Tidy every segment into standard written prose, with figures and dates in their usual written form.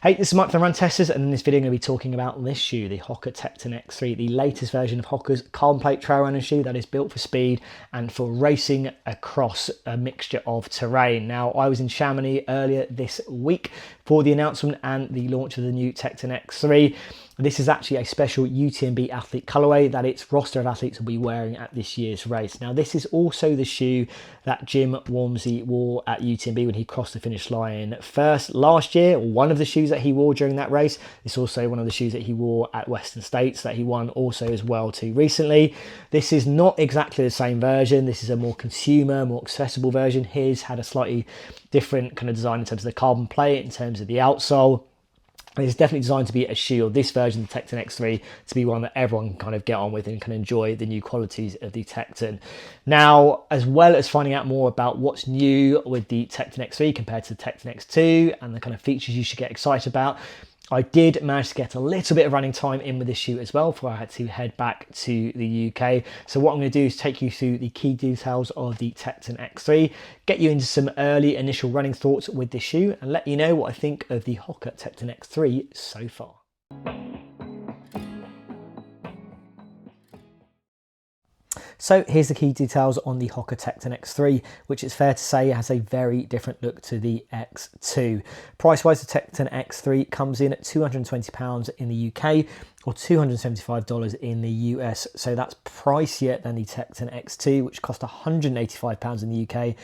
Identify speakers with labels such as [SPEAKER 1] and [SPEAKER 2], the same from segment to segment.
[SPEAKER 1] Hey, this is Mike from Run Testers, and in this video I'm going to be talking about this shoe, the Hoka Tecton X3, the latest version of Hoka's carbon plate trail running shoe that is built for speed and for racing across a mixture of terrain. Now, I was in Chamonix earlier this week for the announcement and the launch of the new Tecton X3. This is actually a special UTMB athlete colorway that its roster of athletes will be wearing at this year's race. Now, this is also the shoe that Jim Walmsley wore at UTMB when he crossed the finish line first last year, one of the shoes that he wore during that race. It's also one of the shoes that he wore at Western States that he won also as well too recently. This is not exactly the same version. This is a more consumer, more accessible version. His had a slightly different kind of design in terms of the carbon plate, in terms of the outsole. It's definitely designed to be a shoe, or this version of the Tecton X3, to be one that everyone can kind of get on with and can enjoy the new qualities of the Tecton. Now, as well as finding out more about what's new with the Tecton X3 compared to the Tecton X2 and the kind of features you should get excited about, I did manage to get a little bit of running time in with this shoe as well before I had to head back to the UK. So what I'm going to do is take you through the key details of the Tecton X3, get you into some early initial running thoughts with this shoe, and let you know what I think of the Hoka Tecton X3 so far. So here's the key details on the Hoka Tecton X3, which it's fair to say has a very different look to the X2. Price-wise, the Tecton X3 comes in at £220 in the UK or $275 in the US. So that's pricier than the Tecton X2, which cost £185 in the UK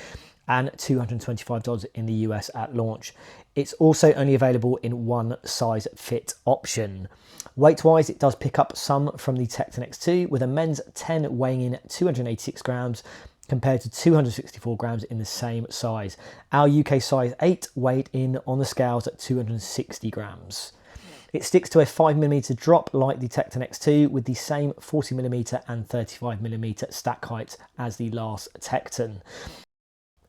[SPEAKER 1] and $225 in the US at launch. It's also only available in one size fit option. Weight-wise, it does pick up some from the Tecton X2, with a men's 10 weighing in at 286 grams compared to 264 grams in the same size. Our UK size 8 weighed in on the scales at 260 grams. It sticks to a 5mm drop like the Tecton X2, with the same 40mm and 35mm stack heights as the last Tecton.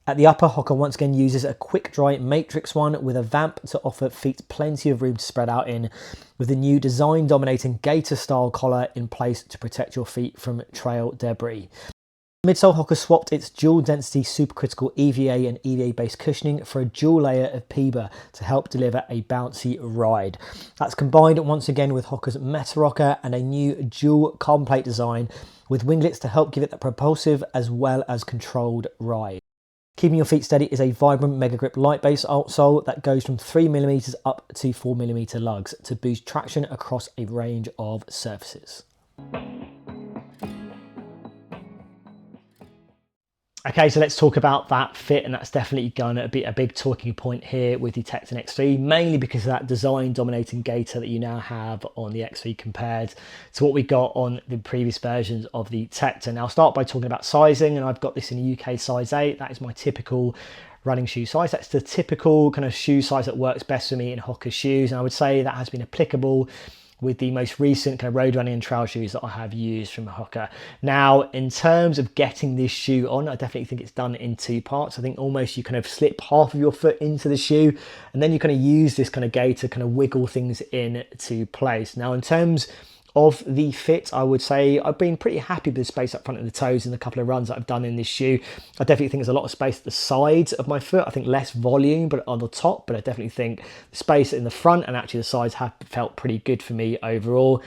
[SPEAKER 1] At the upper, Hoka once again uses a quick dry matrix one with a vamp to offer feet plenty of room to spread out in, with the new design dominating gaiter style collar in place to protect your feet from trail debris. Midsole, Hoka swapped its dual density supercritical EVA and EVA based cushioning for a dual layer of PEBA to help deliver a bouncy ride. That's combined once again with Hoka's Meta Rocker and a new dual carbon plate design with winglets to help give it that propulsive as well as controlled ride. Keeping your feet steady is a vibrant Mega Grip light base outsole that goes from 3mm up to 4mm lugs to boost traction across a range of surfaces. Okay, so let's talk about that fit, and that's definitely going to be a big talking point here with the Tecton X3, mainly because of that design dominating gaiter that you now have on the X3 compared to what we got on the previous versions of the Tecton. Now, I'll start by talking about sizing, and I've got this in the UK size 8. That is my typical running shoe size. That's the typical kind of shoe size that works best for me in Hoka shoes, and I would say that has been applicable with the most recent kind of road running and trail shoes that I have used from Hoka. Now, in terms of getting this shoe on, I definitely think it's done in two parts. I think almost you kind of slip half of your foot into the shoe, and then you kind of use this kind of gaiter to kind of wiggle things into place. Now, in terms of the fit, I would say I've been pretty happy with the space up front of the toes in the couple of runs that I've done in this shoe. I definitely think there's a lot of space at the sides of my foot. I think less volume but on the top, but I definitely think the space in the front and actually the sides have felt pretty good for me overall.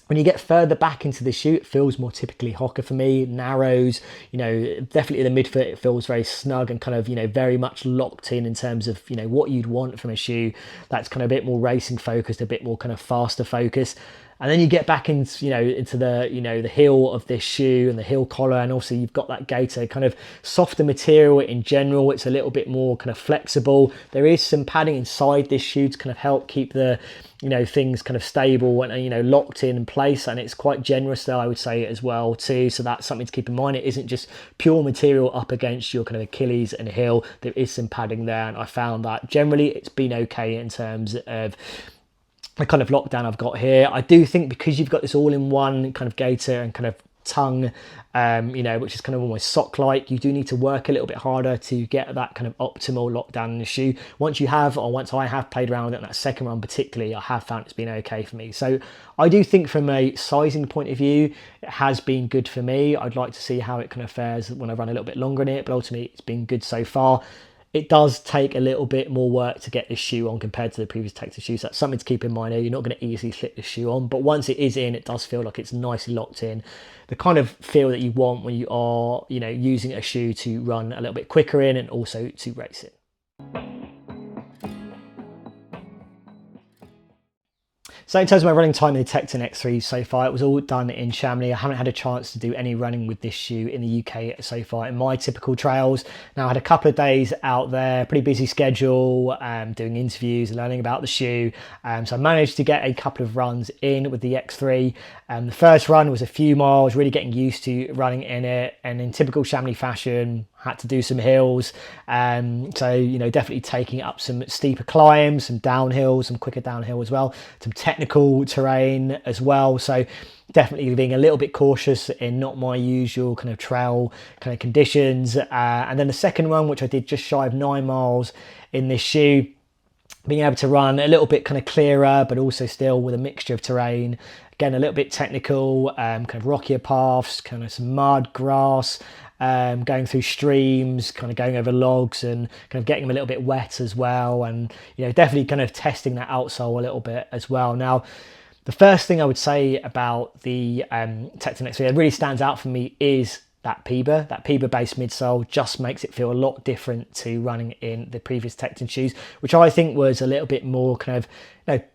[SPEAKER 1] When you get further back into the shoe, it feels more typically Hoka for me. Narrows, you know, definitely the midfoot, it feels very snug and kind of, you know, very much locked in terms of, you know, what you'd want from a shoe that's kind of a bit more racing focused, a bit more kind of faster focused. And then you get back into, into the, the heel of this shoe and the heel collar, and also you've got that gaiter, kind of softer material in general. It's a little bit more kind of flexible. There is some padding inside this shoe to kind of help keep the, things kind of stable and, locked in place. And it's quite generous though, I would say as well too. So that's something to keep in mind. It isn't just pure material up against your kind of Achilles and heel. There is some padding there. And I found that generally it's been okay in terms of the kind of lockdown I've got here. I do think because you've got this all-in-one kind of gaiter and kind of tongue, which is kind of almost sock-like, you do need to work a little bit harder to get that kind of optimal lockdown in the shoe. Once I have played around with it, and that second run particularly, I have found it's been okay for me. So I do think from a sizing point of view, it has been good for me. I'd like to see how it kind of fares when I run a little bit longer in it, but ultimately it's been good so far. it does take a little bit more work to get this shoe on compared to the previous Tecton shoes. That's something to keep in mind here. You're not going to easily slip this shoe on, but once it is in, it does feel like it's nicely locked in. The kind of feel that you want when you are, using a shoe to run a little bit quicker in and also to race it. So in terms of my running time in the Tecton X3 so far, it was all done in Chamonix. I haven't had a chance to do any running with this shoe in the UK so far in my typical trails. Now I had a couple of days out there, pretty busy schedule, doing interviews, learning about the shoe. So I managed to get a couple of runs in with the X3. The first run was a few miles, really getting used to running in it, and in typical Chamonix fashion, had to do some hills. So, definitely taking up some steeper climbs, some downhill, some quicker downhill as well, some technical terrain as well. So definitely being a little bit cautious in not my usual kind of trail kind of conditions. And then the second run, which I did just shy of 9 miles in this shoe, being able to run a little bit kind of clearer, but also still with a mixture of terrain. Again, a little bit technical, kind of rockier paths, kind of some mud, grass, going through streams, kind of going over logs and kind of getting them a little bit wet as well. And, definitely kind of testing that outsole a little bit as well. Now, the first thing I would say about the Tecton X3 that really stands out for me is that PEBA. That PEBA-based midsole just makes it feel a lot different to running in the previous Tecton shoes, which I think was a little bit more kind of,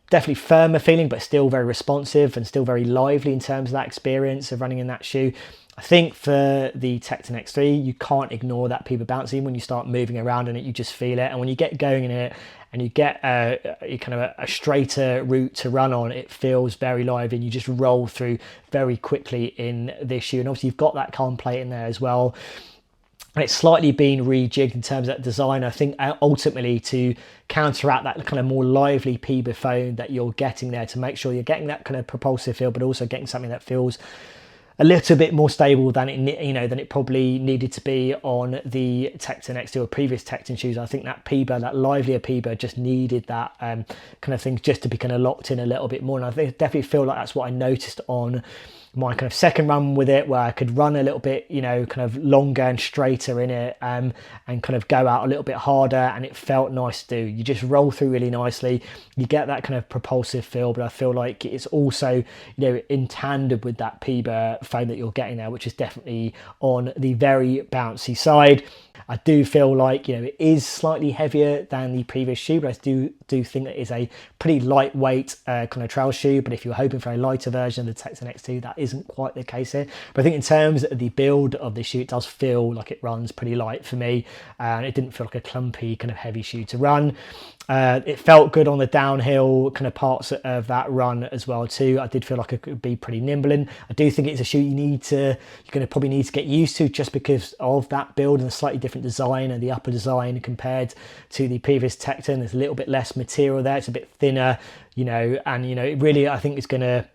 [SPEAKER 1] definitely firmer feeling, but still very responsive and still very lively in terms of that experience of running in that shoe. I think for the Tecton X3, you can't ignore that PEBA bouncing. When you start moving around in it, you just feel it. And when you get going in it and you get a straighter route to run on, it feels very lively and you just roll through very quickly in this shoe. And obviously you've got that calm plate in there as well. And it's slightly been rejigged in terms of that design, I think, ultimately to counteract that kind of more lively PEBA foam that you're getting there, to make sure you're getting that kind of propulsive feel, but also getting something that feels a little bit more stable than it probably needed to be on the Tecton X2 or previous Tecton shoes. I think that PEBA, that livelier PEBA, just needed that kind of thing just to be kind of locked in a little bit more. And I definitely feel like that's what I noticed on my kind of second run with it, where I could run a little bit, kind of longer and straighter in it, and kind of go out a little bit harder, and it felt nice to do. You just roll through really nicely. You get that kind of propulsive feel, but I feel like it's also, in tandem with that PEBA foam that you're getting there, which is definitely on the very bouncy side. I do feel like, it is slightly heavier than the previous shoe, but I do think that it's a pretty lightweight kind of trail shoe. But if you're hoping for a lighter version of the Tecton X2, that isn't quite the case here. But I think in terms of the build of the shoe, it does feel like it runs pretty light for me. And it didn't feel like a clumpy kind of heavy shoe to run. It felt good on the downhill kind of parts of that run as well too. I did feel like it could be pretty nimble in. I do think it's a shoe you're going to probably need to get used to, just because of that build and the slightly different design and the upper design compared to the previous Tecton. There's a little bit less material there. It's a bit thinner, and it really, I think it's going to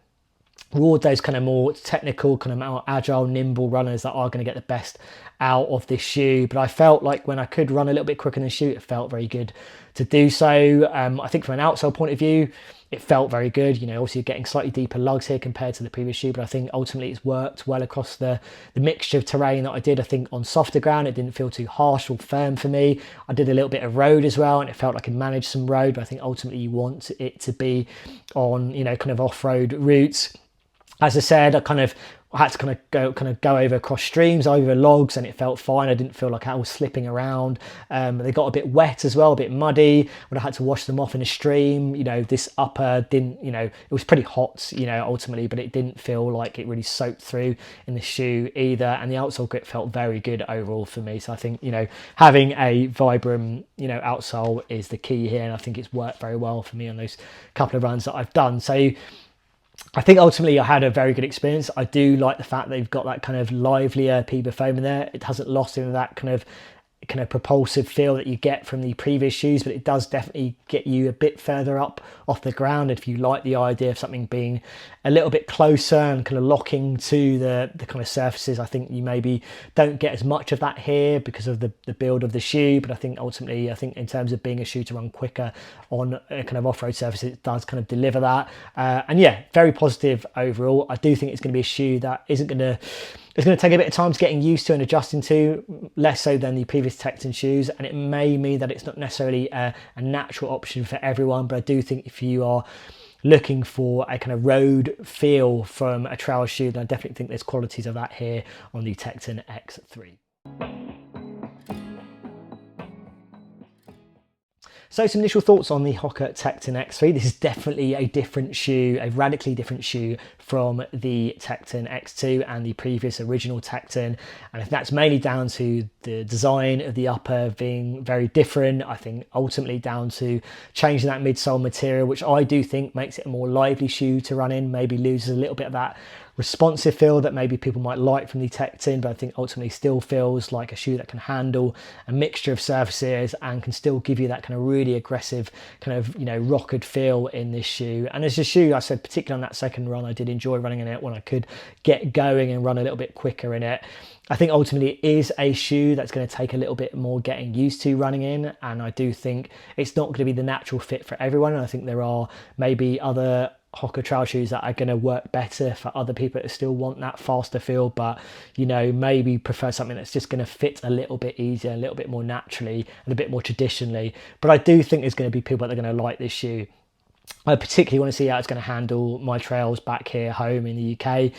[SPEAKER 1] reward those kind of more technical, kind of more agile, nimble runners that are going to get the best out of this shoe. But I felt like when I could run a little bit quicker in the shoe, it felt very good to do so. I think from an outsole point of view, it felt very good. Obviously you're getting slightly deeper lugs here compared to the previous shoe, but I think ultimately it's worked well across the mixture of terrain that I did. I think on softer ground, it didn't feel too harsh or firm for me. I did a little bit of road as well, and it felt like I managed some road, but I think ultimately you want it to be on, kind of off-road routes. As I said, I had to go over across streams, over logs, and it felt fine. I didn't feel like I was slipping around. They got a bit wet as well, a bit muddy when I had to wash them off in a stream. This upper didn't, it was pretty hot, ultimately, but it didn't feel like it really soaked through in the shoe either. And the outsole grip felt very good overall for me. So I think, having a Vibram, outsole is the key here. And I think it's worked very well for me on those couple of runs that I've done. So I think ultimately I had a very good experience. I do like the fact they've got that kind of livelier PEBA foam in there. It hasn't lost into that kind of propulsive feel that you get from the previous shoes, but it does definitely get you a bit further up off the ground. If you like the idea of something being a little bit closer and kind of locking to the kind of surfaces, I think you maybe don't get as much of that here because of the build of the shoe. But I think ultimately, in terms of being a shoe to run quicker on a kind of off-road surfaces, it does kind of deliver that. And yeah, very positive overall. I do think it's going to be a shoe that isn't going to It's going to take a bit of time to getting used to and adjusting to, less so than the previous Tecton shoes, and it may mean that it's not necessarily a natural option for everyone, but I do think if you are looking for a kind of road feel from a trail shoe, then I definitely think there's qualities of that here on the Tecton X3. So some initial thoughts on the Hoka Tecton X3. This is definitely a different shoe, a radically different shoe from the Tecton X2 and the previous original Tecton. And if that's mainly down to the design of the upper being very different, I think ultimately down to changing that midsole material, which I do think makes it a more lively shoe to run in, maybe loses a little bit of that responsive feel that maybe people might like from the Tecton, but I think ultimately still feels like a shoe that can handle a mixture of surfaces and can still give you that kind of really aggressive kind of, you know, rockered feel in this shoe. And as a shoe, I said, particularly on that second run, I did enjoy running in it when I could get going and run a little bit quicker in it. I think ultimately it is a shoe that's going to take a little bit more getting used to running in, and I do think it's not going to be the natural fit for everyone. And I think there are maybe other Hoka trail shoes that are going to work better for other people that still want that faster feel, but you know, maybe prefer something that's just going to fit a little bit easier, a little bit more naturally and a bit more traditionally. But I do think there's going to be people that are going to like this shoe. I particularly want to see how it's going to handle my trails back here home in the UK,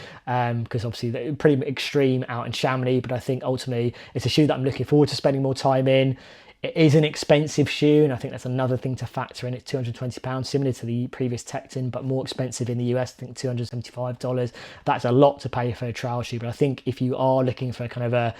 [SPEAKER 1] because obviously they're pretty extreme out in Chamonix, but I think ultimately it's a shoe that I'm looking forward to spending more time in. It is an expensive shoe, and I think that's another thing to factor in. It's £220, similar to the previous Tecton, but more expensive in the US, I think $275. That's a lot to pay for a trail shoe, but I think if you are looking for kind of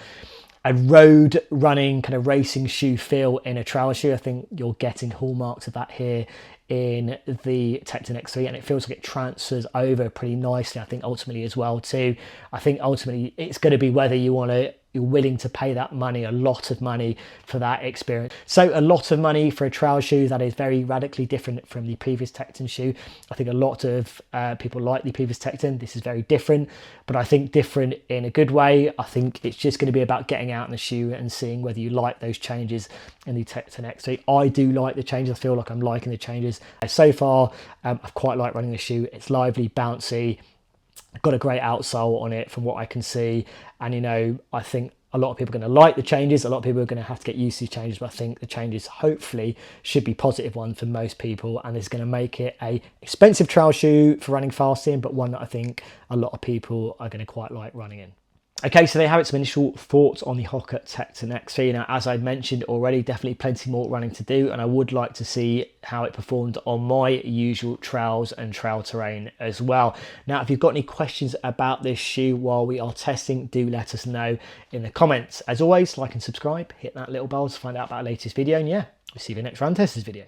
[SPEAKER 1] a road running kind of racing shoe feel in a trail shoe, I think you're getting hallmarks of that here in the Tecton X3, and it feels like it transfers over pretty nicely, I think, ultimately as well too. I think ultimately it's going to be whether you're willing to pay that money, a lot of money for that experience. So a lot of money for a trail shoe that is very radically different from the previous Tecton shoe. I think a lot of people like the previous Tecton. This is very different, but I think different in a good way. I think it's just going to be about getting out in the shoe and seeing whether you like those changes in the Tecton X3. I do like the changes. I feel like I'm liking the changes. So far, I've quite liked running the shoe. It's lively, bouncy, got a great outsole on it from what I can see, and you know, I think a lot of people are going to like the changes. A lot of people are going to have to get used to these changes, but I think the changes hopefully should be positive ones for most people, and it's going to make it a expensive trail shoe for running fast in, but one that I think a lot of people are going to quite like running in. Okay, so there you have it, some initial thoughts on the Hoka Tecton X3. Now, as I mentioned already, definitely plenty more running to do, and I would like to see how it performed on my usual trails and trail terrain as well. Now, if you've got any questions about this shoe while we are testing, do let us know in the comments. As always, like and subscribe, hit that little bell to find out about our latest video, and yeah, we'll see you in the next Run Testers video.